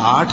8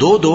2-2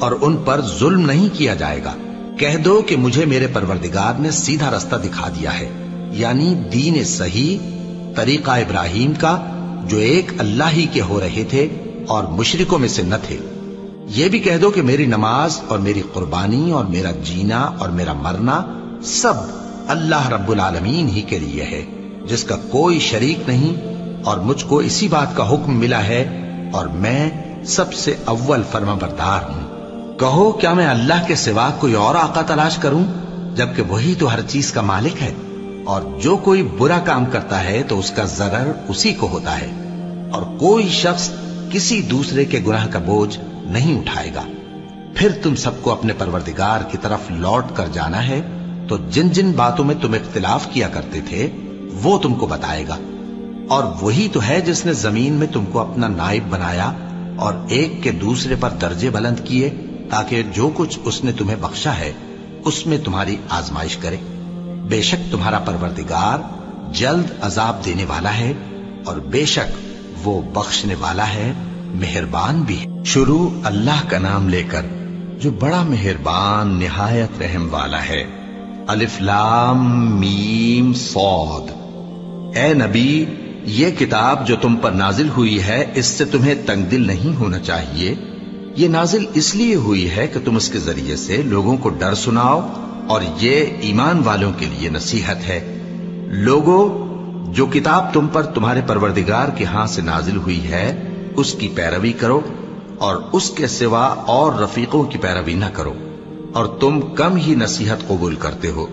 اور ان پر ظلم نہیں کیا جائے گا۔ کہہ دو کہ مجھے میرے پروردگار نے سیدھا رستہ دکھا دیا ہے، یعنی دین صحیح، طریقہ ابراہیم کا، جو ایک اللہ ہی کے ہو رہے تھے اور مشرکوں میں سے نہ تھے۔ یہ بھی کہہ دو کہ میری نماز اور میری قربانی اور میرا جینا اور میرا مرنا سب اللہ رب العالمین ہی کے لیے ہے، جس کا کوئی شریک نہیں، اور مجھ کو اسی بات کا حکم ملا ہے اور میں سب سے اول فرما بردار ہوں۔ کہو کیا میں اللہ کے سوا کوئی اور آقا تلاش کروں، جبکہ وہی تو ہر چیز کا مالک ہے، اور جو کوئی برا کام کرتا ہے تو اس کا ضرر اسی کو ہوتا ہے، اور کوئی شخص کسی دوسرے کے گناہ کا بوجھ نہیں اٹھائے گا۔ پھر تم سب کو اپنے پروردگار کی طرف لوٹ کر جانا ہے، تو جن جن باتوں میں تم اختلاف کیا کرتے تھے وہ تم کو بتائے گا، اور وہی تو ہے جس نے زمین میں تم کو اپنا نائب بنایا اور ایک کے دوسرے پر درجے بلند کیے، تاکہ جو کچھ اس نے تمہیں بخشا ہے اس میں تمہاری آزمائش کرے۔ بے شک تمہارا پروردگار جلد عذاب دینے والا ہے، اور بے شک وہ بخشنے والا ہے، مہربان بھی ہے۔ شروع اللہ کا نام لے کر جو بڑا مہربان نہایت رحم والا ہے۔ الف لام میم صاد۔ اے نبی، یہ کتاب جو تم پر نازل ہوئی ہے اس سے تمہیں تنگ دل نہیں ہونا چاہیے۔ یہ نازل اس لیے ہوئی ہے کہ تم اس کے ذریعے سے لوگوں کو ڈر سناؤ، اور یہ ایمان والوں کے لیے نصیحت ہے۔ لوگوں، جو کتاب تم پر تمہارے پروردگار کے ہاں سے نازل ہوئی ہے اس کی پیروی کرو، اور اس کے سوا اور رفیقوں کی پیروی نہ کرو، اور تم کم ہی نصیحت قبول کرتے ہو۔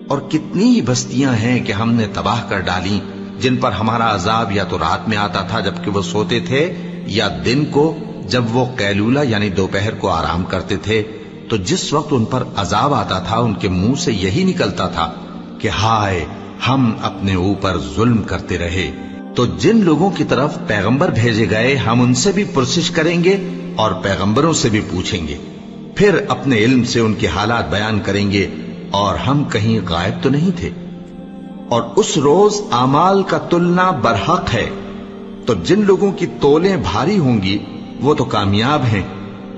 اور کتنی ہی بستیاں ہیں کہ ہم نے تباہ کر ڈالی، جن پر ہمارا عذاب یا تو رات میں آتا تھا جبکہ وہ سوتے تھے، یا دن کو جب وہ قیلولہ یعنی دوپہر کو آرام کرتے تھے، تو جس وقت ان پر عذاب آتا تھا ان کے منہ سے یہی نکلتا تھا کہ ہائے، ہم اپنے اوپر ظلم کرتے رہے۔ تو جن لوگوں کی طرف پیغمبر بھیجے گئے ہم ان سے بھی پرسش کریں گے اور پیغمبروں سے بھی پوچھیں گے، پھر اپنے علم سے ان کے حالات بیان کریں گے، اور ہم کہیں غائب تو نہیں تھے۔ اور اس روز اعمال کا تلنا برحق ہے، تو جن لوگوں کی تولیں بھاری ہوں گی وہ تو کامیاب ہیں،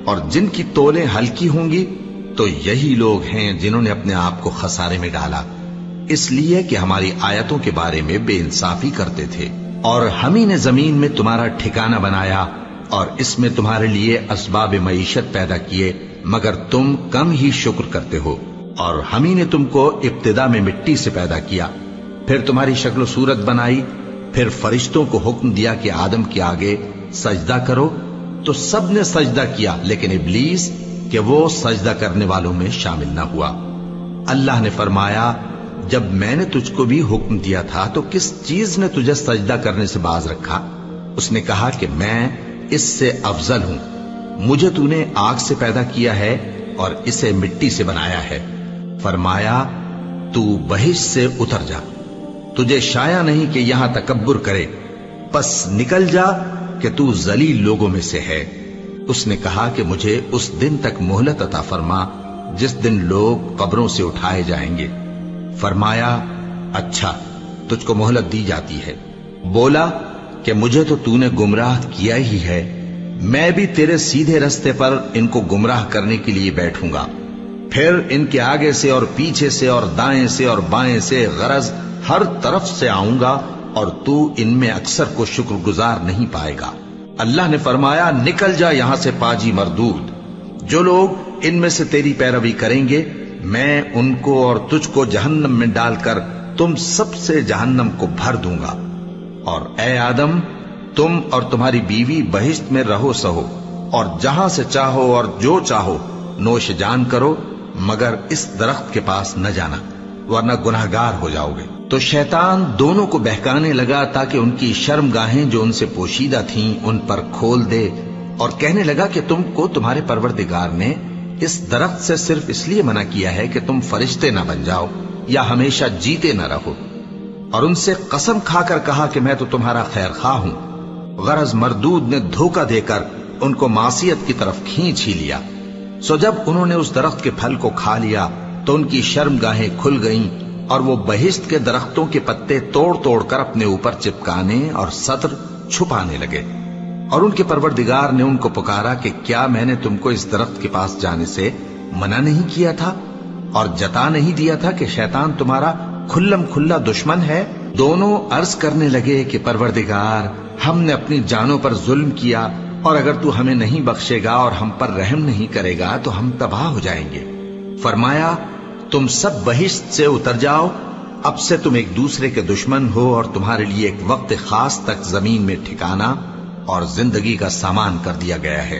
اور جن کی تولیں ہلکی ہوں گی تو یہی لوگ ہیں جنہوں نے اپنے آپ کو خسارے میں ڈالا، اس لیے کہ ہماری آیتوں کے بارے میں بے انصافی کرتے تھے۔ اور ہم ہی نے زمین میں تمہارا ٹھکانہ بنایا، اور اس میں تمہارے لیے اسباب معیشت پیدا کیے، مگر تم کم ہی شکر کرتے ہو۔ اور ہم ہی نے تم کو ابتدا میں مٹی سے پیدا کیا، پھر تمہاری شکل و صورت بنائی، پھر فرشتوں کو حکم دیا کہ آدم کے آگے سجدہ کرو، تو سب نے سجدہ کیا، لیکن ابلیس کہ وہ سجدہ کرنے والوں میں شامل نہ ہوا۔ اللہ نے فرمایا، جب میں نے تجھ کو بھی حکم دیا تھا تو کس چیز نے تجھے سجدہ کرنے سے باز رکھا؟ اس نے کہا کہ میں اس سے افضل ہوں، مجھے تو نے آگ سے پیدا کیا ہے اور اسے مٹی سے بنایا ہے۔ فرمایا، تو بہشت سے اتر جا، تجھے شایع نہیں کہ یہاں تکبر کرے، پس نکل جا کہ تو ذلیل لوگوں میں سے ہے۔ اس نے کہا کہ مجھے اس دن تک مہلت عطا فرما جس دن لوگ قبروں سے اٹھائے جائیں گے۔ فرمایا، اچھا، تجھ کو مہلت دی جاتی ہے۔ بولا کہ مجھے تو نے گمراہ کیا ہی ہے، میں بھی تیرے سیدھے رستے پر ان کو گمراہ کرنے کے لیے بیٹھوں گا، پھر ان کے آگے سے اور پیچھے سے اور دائیں سے اور بائیں سے، غرض ہر طرف سے آؤں گا، اور تو ان میں اکثر کو شکر گزار نہیں پائے گا۔ اللہ نے فرمایا، نکل جا یہاں سے پاجی مردود، جو لوگ ان میں سے تیری پیروی کریں گے میں ان کو اور تجھ کو جہنم میں ڈال کر تم سب سے جہنم کو بھر دوں گا۔ اور اے آدم، تم اور تمہاری بیوی بہشت میں رہو سہو، اور جہاں سے چاہو اور جو چاہو نوش جان کرو، مگر اس درخت کے پاس نہ جانا ورنہ گناہگار ہو جاؤ گے۔ تو شیطان دونوں کو بہکانے لگا تاکہ ان کی شرم گاہیں جو ان سے پوشیدہ تھیں ان پر کھول دے، اور کہنے لگا کہ تم کو تمہارے پروردگار نے اس درخت سے صرف اس لیے منع کیا ہے کہ تم فرشتے نہ بن جاؤ یا ہمیشہ جیتے نہ رہو۔ اور ان سے قسم کھا کر کہا کہ میں تو تمہارا خیر خواہ ہوں۔ غرض مردود نے دھوکہ دے کر ان کو معصیت کی طرف کھینچ ہی لیا۔ سو جب انہوں نے اس درخت کے پھل کو کھا لیا تو ان کی شرم گاہیں کھل گئیں، اور وہ بہشت کے درختوں کے پتے توڑ توڑ کر اپنے اوپر چپکانے اور سطر چھپانے لگے۔ اور ان کے پروردگار نے ان کو پکارا کہ کیا میں نے تم کو اس درخت کے پاس جانے سے منع نہیں کیا تھا اور جتا نہیں دیا تھا کہ شیطان تمہارا کھلم کھلا دشمن ہے؟ دونوں عرض کرنے لگے کہ پروردگار، ہم نے اپنی جانوں پر ظلم کیا، اور اگر تو ہمیں نہیں بخشے گا اور ہم پر رحم نہیں کرے گا تو ہم تباہ ہو جائیں گے۔ فرمایا تم سب بہشت سے اتر جاؤ، اب سے تم ایک دوسرے کے دشمن ہو اور تمہارے لیے ایک وقت خاص تک زمین میں ٹھکانا اور زندگی کا سامان کر دیا گیا ہے۔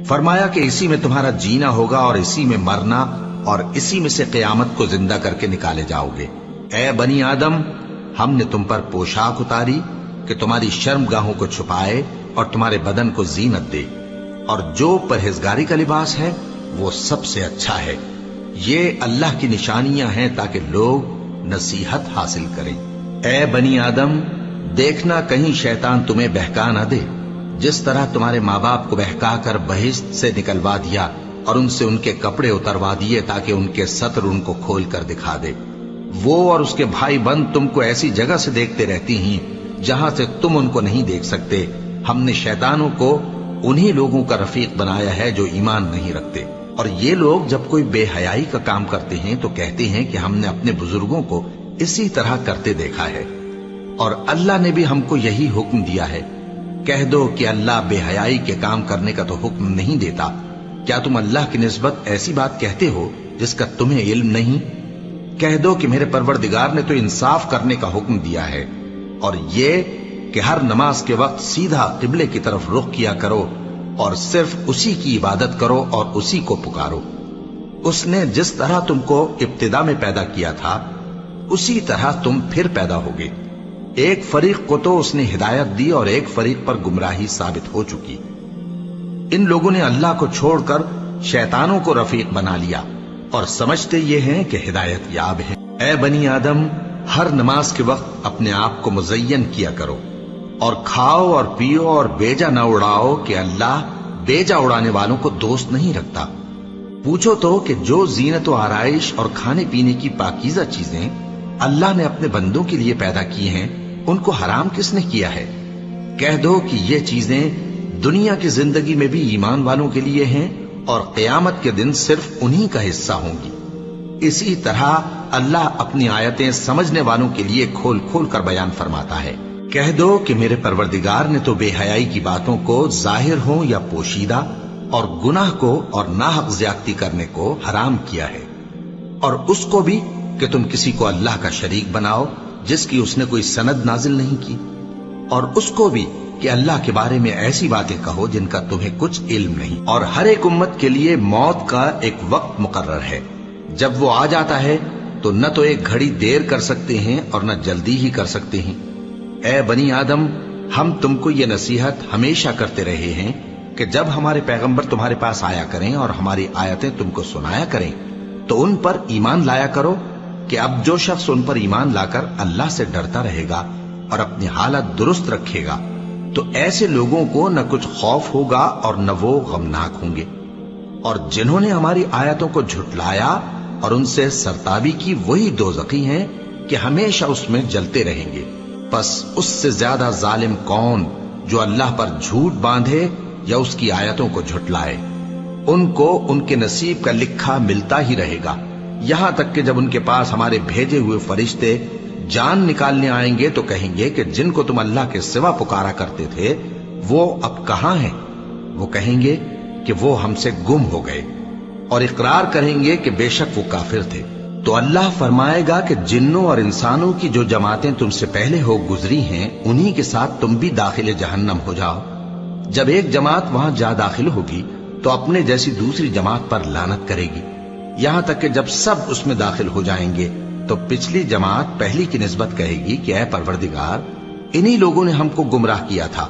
فرمایا کہ اسی میں تمہارا جینا ہوگا اور اسی میں مرنا اور اسی میں سے قیامت کو زندہ کر کے نکالے جاؤ گے۔ اے بنی آدم، ہم نے تم پر پوشاک اتاری کہ تمہاری شرم گاہوں کو چھپائے اور تمہارے بدن کو زینت دے، اور جو پرہیزگاری کا لباس ہے وہ سب سے اچھا ہے۔ یہ اللہ کی نشانیاں ہیں تاکہ لوگ نصیحت حاصل کریں۔ اے بنی آدم، دیکھنا کہیں شیطان تمہیں بہکا نہ دے، جس طرح تمہارے ماں باپ کو بہکا کر بہشت سے نکلوا دیا اور ان سے ان کے کپڑے اتروا دیے تاکہ ان کے ستر ان کو کھول کر دکھا دے۔ وہ اور اس کے بھائی بند تم کو ایسی جگہ سے دیکھتے رہتی ہیں جہاں سے تم ان کو نہیں دیکھ سکتے۔ ہم نے شیطانوں کو انہی لوگوں کا رفیق بنایا ہے جو ایمان نہیں رکھتے، اور یہ لوگ جب کوئی بے حیائی کا کام کرتے ہیں تو کہتے ہیں کہ ہم نے اپنے بزرگوں کو اسی طرح کرتے دیکھا ہے، اور اللہ نے بھی ہم کو یہی حکم دیا ہے۔ کہہ دو کہ اللہ بے حیائی کے کام کرنے کا تو حکم نہیں دیتا۔ کیا تم اللہ کی نسبت ایسی بات کہتے ہو جس کا تمہیں علم نہیں؟ کہہ دو کہ میرے پروردگار نے تو انصاف کرنے کا حکم دیا ہے، اور یہ کہ ہر نماز کے وقت سیدھا قبلے کی طرف رخ کیا کرو اور صرف اسی کی عبادت کرو اور اسی کو پکارو۔ اس نے جس طرح تم کو ابتدا میں پیدا کیا تھا اسی طرح تم پھر پیدا ہوگے۔ ایک فریق کو تو اس نے ہدایت دی اور ایک فریق پر گمراہی ثابت ہو چکی۔ ان لوگوں نے اللہ کو چھوڑ کر شیطانوں کو رفیق بنا لیا اور سمجھتے یہ ہیں کہ ہدایت یاب ہیں۔ اے بنی آدم، ہر نماز کے وقت اپنے آپ کو مزین کیا کرو، اور کھاؤ اور پیو اور بیجا نہ اڑاؤ کہ اللہ بیجا اڑانے والوں کو دوست نہیں رکھتا۔ پوچھو تو کہ جو زینت و آرائش اور کھانے پینے کی پاکیزہ چیزیں اللہ نے اپنے بندوں کے لیے پیدا کی ہیں، ان کو حرام کس نے کیا ہے؟ کہہ دو کہ یہ چیزیں دنیا کی زندگی میں بھی ایمان والوں کے لیے ہیں اور قیامت کے دن صرف انہی کا حصہ ہوں گی۔ اسی طرح اللہ اپنی آیتیں سمجھنے والوں کے لیے کھول کھول کر بیان فرماتا ہے۔ کہہ دو کہ میرے پروردگار نے تو بے حیائی کی باتوں کو ظاہر ہوں یا پوشیدہ، اور گناہ کو اور ناحق زیادتی کرنے کو حرام کیا ہے، اور اس کو بھی کہ تم کسی کو اللہ کا شریک بناؤ جس کی اس نے کوئی سند نازل نہیں کی، اور اس کو بھی کہ اللہ کے بارے میں ایسی باتیں کہو جن کا تمہیں کچھ علم نہیں۔ اور ہر ایک امت کے لیے موت کا ایک وقت مقرر ہے، جب وہ آ جاتا ہے تو نہ تو ایک گھڑی دیر کر سکتے ہیں اور نہ جلدی ہی کر سکتے ہیں۔ اے بنی آدم، ہم تم کو یہ نصیحت ہمیشہ کرتے رہے ہیں کہ جب ہمارے پیغمبر تمہارے پاس آیا کریں اور ہماری آیتیں تم کو سنایا کریں تو ان پر ایمان لایا کرو، کہ اب جو شخص ان پر ایمان لا کر اللہ سے ڈرتا رہے گا اور اپنی حالت درست رکھے گا تو ایسے لوگوں کو نہ کچھ خوف ہوگا اور نہ وہ غمناک ہوں گے۔ اور جنہوں نے ہماری آیتوں کو جھٹلایا اور ان سے سرتابی کی، وہی دوزخی ہیں کہ ہمیشہ اس میں جلتے رہیں گے۔ پس اس سے زیادہ ظالم کون جو اللہ پر جھوٹ باندھے یا اس کی آیتوں کو جھٹلائے؟ ان کو ان کے نصیب کا لکھا ملتا ہی رہے گا، یہاں تک کہ جب ان کے پاس ہمارے بھیجے ہوئے فرشتے جان نکالنے آئیں گے تو کہیں گے کہ جن کو تم اللہ کے سوا پکارا کرتے تھے وہ اب کہاں ہیں؟ وہ کہیں گے کہ وہ ہم سے گم ہو گئے، اور اقرار کریں گے کہ بے شک وہ کافر تھے۔ تو اللہ فرمائے گا کہ جنوں اور انسانوں کی جو جماعتیں تم سے پہلے ہو گزری ہیں انہی کے ساتھ تم بھی داخل جہنم ہو جاؤ۔ جب ایک جماعت وہاں جا داخل ہوگی تو اپنے جیسی دوسری جماعت پر لعنت کرے گی، یہاں تک کہ جب سب اس میں داخل ہو جائیں گے تو پچھلی جماعت پہلی کی نسبت کہے گی کہ اے پروردگار، انہی لوگوں نے ہم کو گمراہ کیا تھا،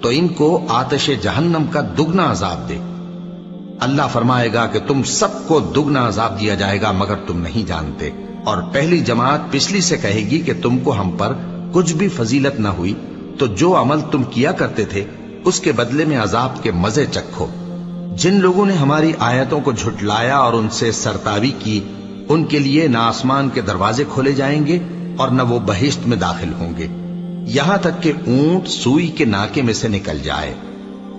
تو ان کو آتش جہنم کا دگنا عذاب دے۔ اللہ فرمائے گا کہ تم سب کو دگنا عذاب دیا جائے گا مگر تم نہیں جانتے۔ اور پہلی جماعت پچھلی سے کہے گی کہ تم کو ہم پر کچھ بھی فضیلت نہ ہوئی، تو جو عمل تم کیا کرتے تھے اس کے بدلے میں عذاب کے مزے چکھو۔ جن لوگوں نے ہماری آیتوں کو جھٹلایا اور ان سے سرتابی کی، ان کے لیے نہ آسمان کے دروازے کھولے جائیں گے اور نہ وہ بہشت میں داخل ہوں گے، یہاں تک کہ اونٹ سوئی کے ناکے میں سے نکل جائے۔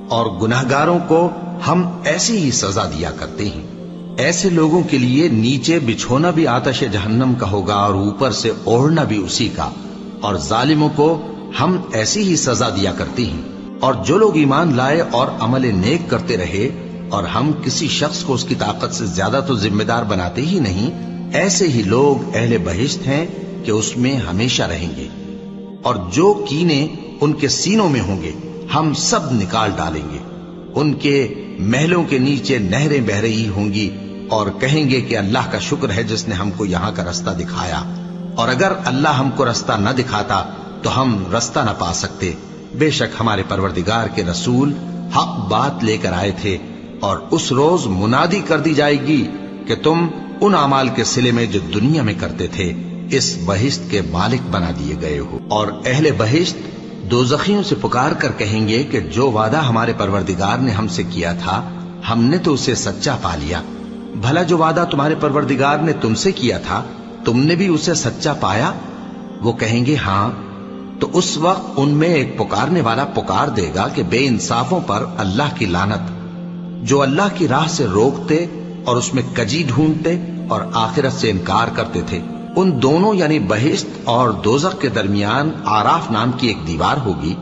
اور گناہگاروں کو ہم ایسی ہی سزا دیا کرتے ہیں۔ ایسے لوگوں کے لیے نیچے بچھونا بھی آتش جہنم کا ہوگا اور اوپر سے اوڑھنا بھی اسی کا، اور ظالموں کو ہم ایسی ہی سزا دیا کرتے ہیں۔ اور جو لوگ ایمان لائے اور عمل نیک کرتے رہے اور ہم کسی شخص کو اس کی طاقت سے زیادہ تو ذمہ دار بناتے ہی نہیں، ایسے ہی لوگ اہل بہشت ہیں کہ اس میں ہمیشہ رہیں گے۔ اور جو کینے ان کے سینوں میں ہوں گے ہم سب نکال ڈالیں گے۔ ان کے محلوں کے نیچے نہریں بہ رہی ہوں گی اور کہیں گے کہ اللہ کا شکر ہے جس نے ہم کو یہاں کا رستہ دکھایا، اور اگر اللہ ہم کو رستہ نہ دکھاتا تو ہم رستہ نہ پا سکتے۔ بے شک ہمارے پروردگار کے رسول حق بات لے کر آئے تھے، اور اس روز منادی کر دی جائے گی کہ تم ان اعمال کے صلے میں جو دنیا میں کرتے تھے اس بہشت کے مالک بنا دیے گئے ہو۔ اور اہل بہشت دوزخیوں سے پکار کر کہیں گے کہ جو وعدہ ہمارے پروردگار نے ہم سے کیا تھا ہم نے تو اسے سچا پا لیا۔ بھلا جو وعدہ تمہارے پروردگار نے تم سے کیا تھا تم نے بھی اسے سچا پایا؟ وہ کہیں گے ہاں۔ تو اس وقت ان میں ایک پکارنے والا پکار دے گا کہ بے انصافوں پر اللہ کی لعنت، جو اللہ کی راہ سے روکتے اور اس میں کجی ڈھونڈتے اور آخرت سے انکار کرتے تھے۔ ان دونوں یعنی بہشت اور دوزخ کے درمیان آراف نام کی ایک دیوار ہوگی،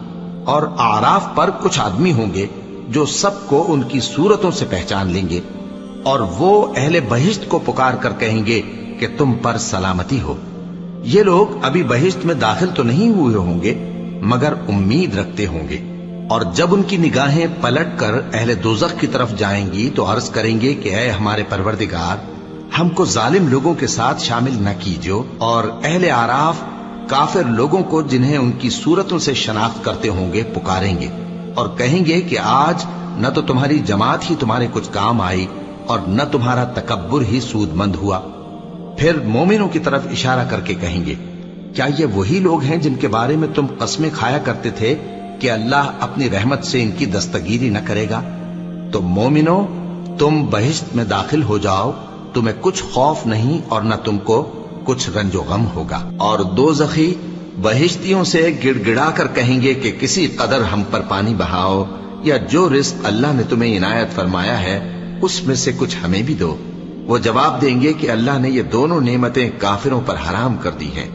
اور آراف پر کچھ آدمی ہوں گے جو سب کو ان کی صورتوں سے پہچان لیں گے، اور وہ اہل بہشت کو پکار کر کہیں گے کہ تم پر سلامتی ہو۔ یہ لوگ ابھی بہشت میں داخل تو نہیں ہوئے ہوں گے مگر امید رکھتے ہوں گے، اور جب ان کی نگاہیں پلٹ کر اہل دوزخ کی طرف جائیں گی تو عرض کریں گے کہ اے ہمارے پروردگار، ہم کو ظالم لوگوں کے ساتھ شامل نہ کیجو۔ اور اہل آراف کافر لوگوں کو جنہیں ان کی صورتوں سے شناخت کرتے ہوں گے پکاریں گے اور کہیں گے کہ آج نہ تو تمہاری جماعت ہی تمہارے کچھ کام آئی اور نہ تمہارا تکبر ہی سود مند ہوا۔ پھر مومنوں کی طرف اشارہ کر کے کہیں گے کیا یہ وہی لوگ ہیں جن کے بارے میں تم قسمیں کھایا کرتے تھے کہ اللہ اپنی رحمت سے ان کی دستگیری نہ کرے گا؟ تو مومنوں، تم بہشت میں داخل ہو جاؤ، تمہیں کچھ خوف نہیں اور نہ تم کو کچھ رنج و غم ہوگا۔ اور دوزخی بہشتیوں سے گڑ گڑا کر کہیں گے کہ کسی قدر ہم پر پانی بہاؤ، یا جو رزق اللہ نے تمہیں عنایت فرمایا ہے اس میں سے کچھ ہمیں بھی دو۔ وہ جواب دیں گے کہ اللہ نے یہ دونوں نعمتیں کافروں پر حرام کر دی ہیں،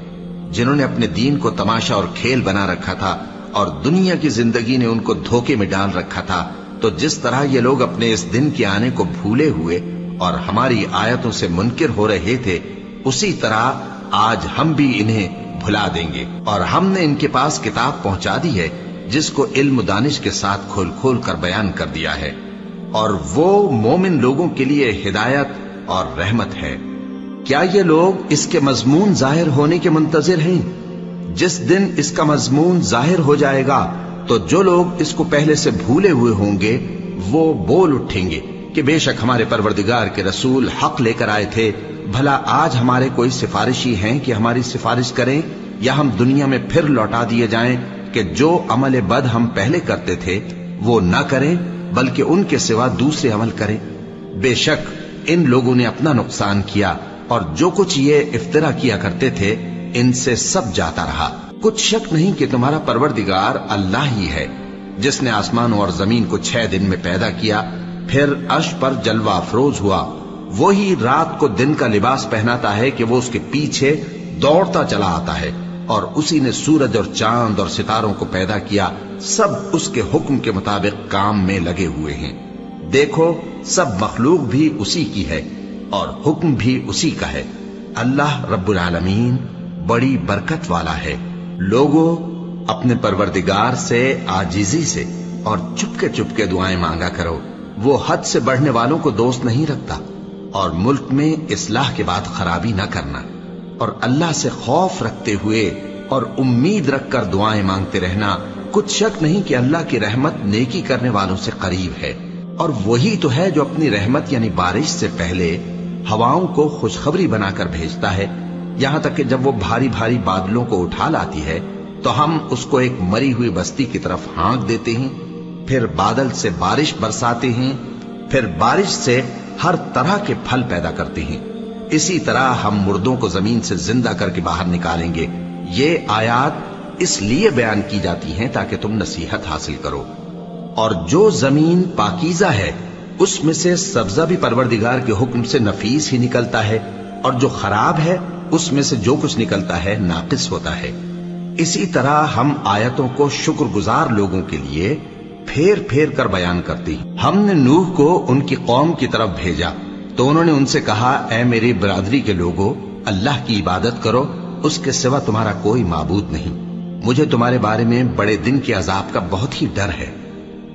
جنہوں نے اپنے دین کو تماشا اور کھیل بنا رکھا تھا اور دنیا کی زندگی نے ان کو دھوکے میں ڈال رکھا تھا۔ تو جس طرح یہ لوگ اپنے اس دن کے آنے کو بھولے ہوئے اور ہماری آیتوں سے منکر ہو رہے تھے، اسی طرح آج ہم بھی انہیں بھلا دیں گے۔ اور ہم نے ان کے پاس کتاب پہنچا دی ہے جس کو علم و دانش کے ساتھ کھول کھول کر بیان کر دیا ہے، اور وہ مومن لوگوں کے لیے ہدایت اور رحمت ہے۔ کیا یہ لوگ اس کے مضمون ظاہر ہونے کے منتظر ہیں؟ جس دن اس کا مضمون ظاہر ہو جائے گا تو جو لوگ اس کو پہلے سے بھولے ہوئے ہوں گے وہ بول اٹھیں گے کہ بے شک ہمارے پروردگار کے رسول حق لے کر آئے تھے، بھلا آج ہمارے کوئی سفارشی ہیں کہ ہماری سفارش کریں، یا ہم دنیا میں پھر لوٹا دیے جائیں کہ جو عمل بد ہم پہلے کرتے تھے وہ نہ کریں بلکہ ان کے سوا دوسرے عمل کریں۔ بے شک ان لوگوں نے اپنا نقصان کیا، اور جو کچھ یہ افترا کیا کرتے تھے ان سے سب جاتا رہا۔ کچھ شک نہیں کہ تمہارا پروردگار اللہ ہی ہے جس نے آسمانوں اور زمین کو 6 دن میں پیدا کیا، پھر عرش پر جلوہ افروز ہوا۔ وہی رات کو دن کا لباس پہناتا ہے کہ وہ اس کے پیچھے دوڑتا چلا آتا ہے، اور اسی نے سورج اور چاند اور ستاروں کو پیدا کیا، سب اس کے حکم کے مطابق کام میں لگے ہوئے ہیں۔ دیکھو سب مخلوق بھی اسی کی ہے اور حکم بھی اسی کا ہے۔ اللہ رب العالمین بڑی برکت والا ہے۔ لوگوں، اپنے پروردگار سے عاجزی سے اور چپ کے دعائیں مانگا کرو، وہ حد سے بڑھنے والوں کو دوست نہیں رکھتا، اور ملک میں اصلاح کے بعد خرابی نہ کرنا، اور اللہ سے خوف رکھتے ہوئے اور امید رکھ کر دعائیں مانگتے رہنا۔ کچھ شک نہیں کہ اللہ کی رحمت نیکی کرنے والوں سے قریب ہے، اور وہی تو ہے جو اپنی رحمت یعنی بارش سے پہلے ہواؤں کو خوشخبری بنا کر بھیجتا ہے، یہاں تک کہ جب وہ بھاری بھاری بادلوں کو اٹھا لاتی ہے تو ہم اس کو ایک مری ہوئی بستی کی طرف ہانک دیتے ہیں، پھر بادل سے بارش برساتے ہیں، پھر بارش سے ہر طرح کے پھل پیدا کرتے ہیں۔ اسی طرح ہم مردوں کو زمین سے زندہ کر کے باہر نکالیں گے۔ یہ آیات اس لیے بیان کی جاتی ہیں تاکہ تم نصیحت حاصل کرو۔ اور جو زمین پاکیزہ ہے اس میں سے سبزہ بھی پروردگار کے حکم سے نفیس ہی نکلتا ہے، اور جو خراب ہے اس میں سے جو کچھ نکلتا ہے ناقص ہوتا ہے۔ اسی طرح ہم آیتوں کو شکر گزار لوگوں کے لیے پھیر پھیر کر بیان کرتی ہیں۔ ہم نے نوح کو ان کی قوم کی طرف بھیجا تو انہوں نے ان سے کہا، اے میری برادری کے لوگوں، اللہ کی عبادت کرو، اس کے سوا تمہارا کوئی معبود نہیں، مجھے تمہارے بارے میں بڑے دن کے عذاب کا بہت ہی ڈر ہے۔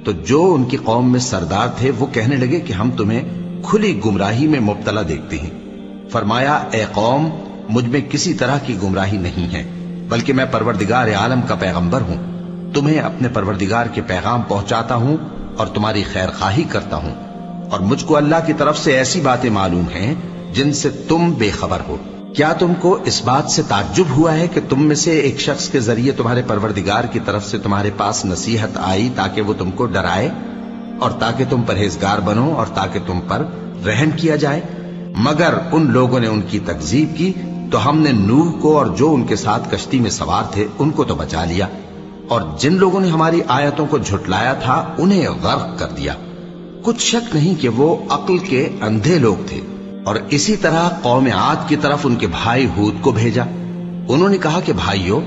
تو جو ان کی قوم میں سردار تھے وہ کہنے لگے کہ ہم تمہیں کھلی گمراہی میں مبتلا دیکھتے ہیں۔ فرمایا، اے قوم، مجھ میں کسی طرح کی گمراہی نہیں ہے، بلکہ میں پروردگار عالم کا پیغمبر ہوں، تمہیں اپنے پروردگار کے پیغام پہنچاتا ہوں اور تمہاری خیر خواہی کرتا ہوں، اور مجھ کو اللہ کی طرف سے ایسی باتیں معلوم ہیں جن سے تم بے خبر ہو۔ کیا تم کو اس بات سے تعجب ہوا ہے کہ تم میں سے ایک شخص کے ذریعے تمہارے پروردگار کی طرف سے تمہارے پاس نصیحت آئی تاکہ وہ تم کو ڈرائے اور تاکہ تم پرہیزگار بنو اور تاکہ تم پر رحم کیا جائے؟ مگر ان لوگوں نے ان کی تکذیب کی تو ہم نے نوح کو اور جو ان کے ساتھ کشتی میں سوار تھے ان کو تو بچا لیا، اور جن لوگوں نے ہماری آیتوں کو جھٹلایا تھا انہیں غرق کر دیا۔ کچھ شک نہیں کہ وہ عقل کے اندھے لوگ تھے۔ اور اسی طرح قوم عاد کی طرف ان کے بھائی ہود کو بھیجا، انہوں نے کہا کہ بھائیو،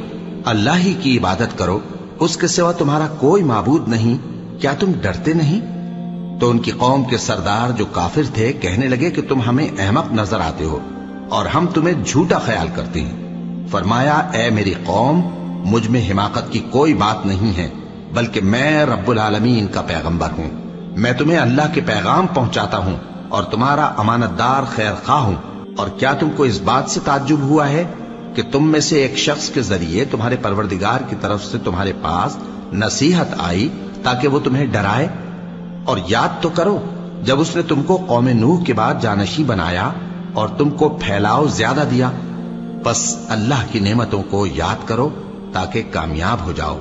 اللہ ہی کی عبادت کرو، اس کے سوا تمہارا کوئی معبود نہیں، کیا تم ڈرتے نہیں؟ تو ان کی قوم کے سردار جو کافر تھے کہنے لگے کہ تم ہمیں احمق نظر آتے ہو اور ہم تمہیں جھوٹا خیال کرتے ہیں۔ فرمایا، اے میری قوم، مجھ میں حماقت کی کوئی بات نہیں ہے، بلکہ میں رب العالمین کا پیغمبر ہوں، میں تمہیں اللہ کے پیغام پہنچاتا ہوں اور تمہارا امانت دار خیر خواہ ہوں۔ اور کیا تم کو اس بات سے تعجب ہوا ہے کہ تم میں سے ایک شخص کے ذریعے تمہارے پروردگار کی طرف سے تمہارے پاس نصیحت آئی تاکہ وہ تمہیں ڈرائے؟ اور یاد تو کرو جب اس نے تم کو قوم نوح کے بعد جانشی بنایا اور تم کو پھیلاؤ زیادہ دیا، بس اللہ کی نعمتوں کو یاد کرو تاکہ کامیاب ہو جاؤ۔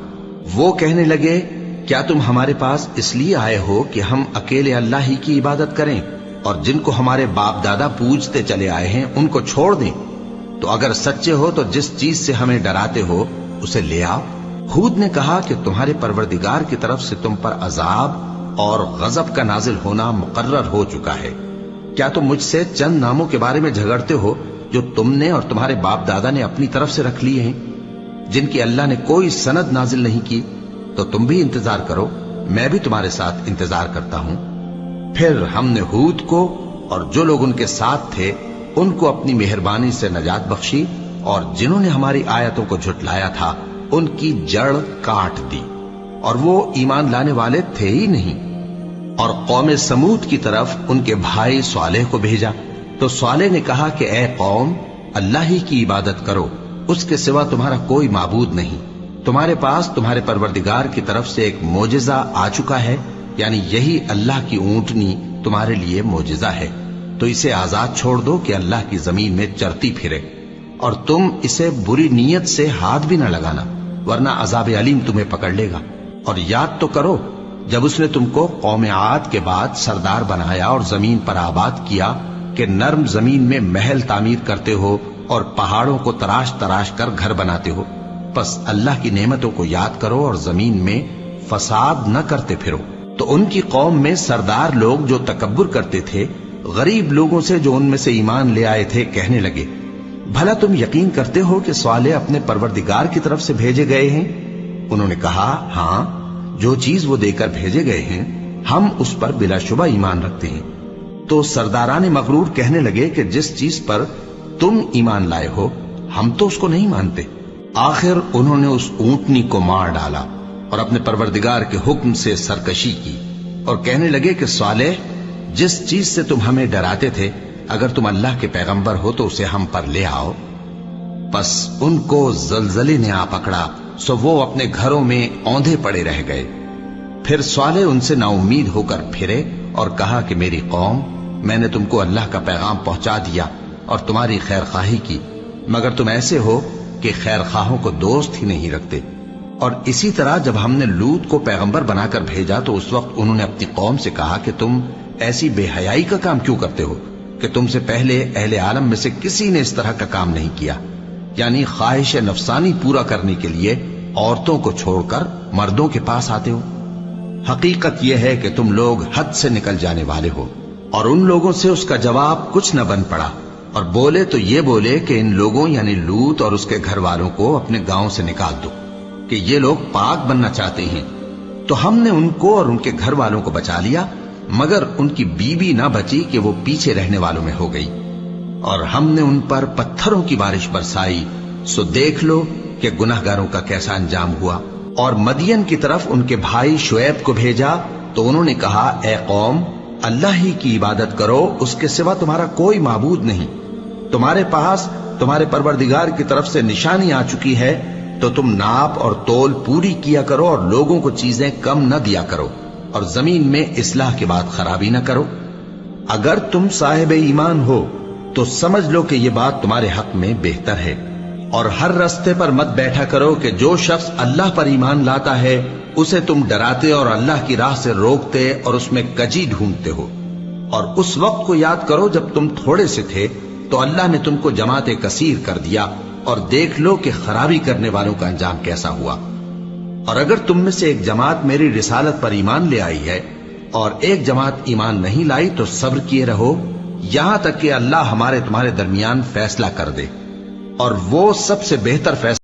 وہ کہنے لگے، کیا تم ہمارے پاس اس لیے آئے ہو کہ ہم اکیلے اللہ ہی کی عبادت کریں اور جن کو ہمارے باپ دادا پوجتے چلے آئے ہیں ان کو چھوڑ دیں؟ تو اگر سچے ہو تو جس چیز سے ہمیں ڈراتے ہو اسے لے آؤ۔ ہود نے کہا کہ تمہارے پروردگار کی طرف سے تم پر عذاب اور غضب کا نازل ہونا مقرر ہو چکا ہے۔ کیا تم مجھ سے چند ناموں کے بارے میں جھگڑتے ہو جو تم نے اور تمہارے باپ دادا نے اپنی طرف سے رکھ لیے ہیں، جن کی اللہ نے کوئی سند نازل نہیں کی؟ تو تم بھی انتظار کرو، میں بھی تمہارے ساتھ انتظار کرتا ہوں۔ پھر ہم نے ہود کو اور جو لوگ ان کے ساتھ تھے ان کو اپنی مہربانی سے نجات بخشی، اور جنہوں نے ہماری آیتوں کو جھٹلایا تھا ان کی جڑ کاٹ دی، اور وہ ایمان لانے والے تھے ہی نہیں۔ اور قوم سمود کی طرف ان کے بھائی صالح کو بھیجا تو صالح نے کہا کہ اے قوم، اللہ ہی کی عبادت کرو، اس کے سوا تمہارا کوئی معبود نہیں، تمہارے پاس تمہارے پروردگار کی طرف سے ایک معجزہ آ چکا ہے، یعنی یہی اللہ کی اونٹنی تمہارے لیے معجزہ ہے، تو اسے آزاد چھوڑ دو کہ اللہ کی زمین میں چرتی پھرے، اور تم اسے بری نیت سے ہاتھ بھی نہ لگانا، ورنہ عذاب علیم تمہیں پکڑ لے گا۔ اور یاد تو کرو جب اس نے تم کو قوم عاد کے بعد سردار بنایا اور زمین پر آباد کیا کہ نرم زمین میں محل تعمیر کرتے ہو اور پہاڑوں کو تراش تراش کر گھر بناتے ہو، پس اللہ کی نعمتوں کو یاد کرو اور زمین میں فساد نہ کرتے پھرو۔ تو ان کی قوم میں سردار لوگ جو تکبر کرتے تھے غریب لوگوں سے جو ان میں سے ایمان لے آئے تھے کہنے لگے، بھلا تم یقین کرتے ہو کہ صالح اپنے پروردگار کی طرف سے بھیجے گئے ہیں؟ انہوں نے کہا، ہاں، جو چیز وہ دے کر بھیجے گئے ہیں ہم اس پر بلا شبہ ایمان رکھتے ہیں۔ تو سرداران مغرور کہنے لگے کہ جس چیز پر تم ایمان لائے ہو ہم تو اس کو نہیں مانتے۔ آخر انہوں نے اس اونٹنی کو مار ڈالا اور اپنے پروردگار کے حکم سے سرکشی کی، اور کہنے لگے کہ صالح، جس چیز سے تم ہمیں ڈراتے تھے اگر تم اللہ کے پیغمبر ہو تو اسے ہم پر لے آؤ۔ پس ان کو زلزلے نے آ پکڑا، سو وہ اپنے گھروں میں اوندھے پڑے رہ گئے۔ پھر صالح ان سے نا امید ہو کر پھرے اور کہا کہ میری قوم، میں نے تم کو اللہ کا پیغام پہنچا دیا اور تمہاری خیر خواہی کی، مگر تم ایسے ہو کہ خیر خواہوں کو دوست ہی نہیں رکھتے۔ اور اسی طرح جب ہم نے لوط کو پیغمبر بنا کر بھیجا تو اس وقت انہوں نے اپنی قوم سے کہا کہ تم ایسی بے حیائی کا کام کیوں کرتے ہو کہ تم سے پہلے اہل عالم میں سے کسی نے اس طرح کا کام نہیں کیا، یعنی خواہش نفسانی پورا کرنے کے لیے عورتوں کو چھوڑ کر مردوں کے پاس آتے ہو۔ حقیقت یہ ہے کہ تم لوگ حد سے نکل جانے والے ہو۔ اور ان لوگوں سے اس کا جواب کچھ نہ بن پڑا، اور بولے تو یہ بولے کہ ان لوگوں یعنی لوط اور اس کے گھر والوں کو اپنے گاؤں سے نکال دو کہ یہ لوگ پاک بننا چاہتے ہیں۔ تو ہم نے ان کو اور ان کے گھر والوں کو بچا لیا، مگر ان کی بیوی نہ بچی کہ وہ پیچھے رہنے والوں میں ہو گئی، اور ہم نے ان پر پتھروں کی بارش برسائی، سو دیکھ لو کہ گناہگاروں کا کیسا انجام ہوا۔ اور مدین کی طرف ان کے بھائی شعیب کو بھیجا تو انہوں نے کہا، اے قوم، اللہ ہی کی عبادت کرو، اس کے سوا تمہارا کوئی معبود نہیں۔ تمہارے پاس تمہارے پروردگار کی طرف سے نشانی آ چکی ہے، تو تم ناپ اور تول پوری کیا کرو اور لوگوں کو چیزیں کم نہ دیا کرو، اور زمین میں اصلاح کے بعد خرابی نہ کرو۔ اگر تم صاحب ایمان ہو تو سمجھ لو کہ یہ بات تمہارے حق میں بہتر ہے، اور ہر رستے پر مت بیٹھا کرو کہ جو شخص اللہ پر ایمان لاتا ہے اسے تم ڈراتے اور اللہ کی راہ سے روکتے اور اس میں کجی ڈھونڈتے ہو۔ اور اس وقت کو یاد کرو جب تم تھوڑے سے تھے تو اللہ نے تم کو جماعت کثیر کر دیا، اور دیکھ لو کہ خرابی کرنے والوں کا انجام کیسا ہوا۔ اور اگر تم میں سے ایک جماعت میری رسالت پر ایمان لے آئی ہے اور ایک جماعت ایمان نہیں لائی تو صبر کیے رہو یہاں تک کہ اللہ ہمارے تمہارے درمیان فیصلہ کر دے، اور وہ سب سے بہتر فیصلہ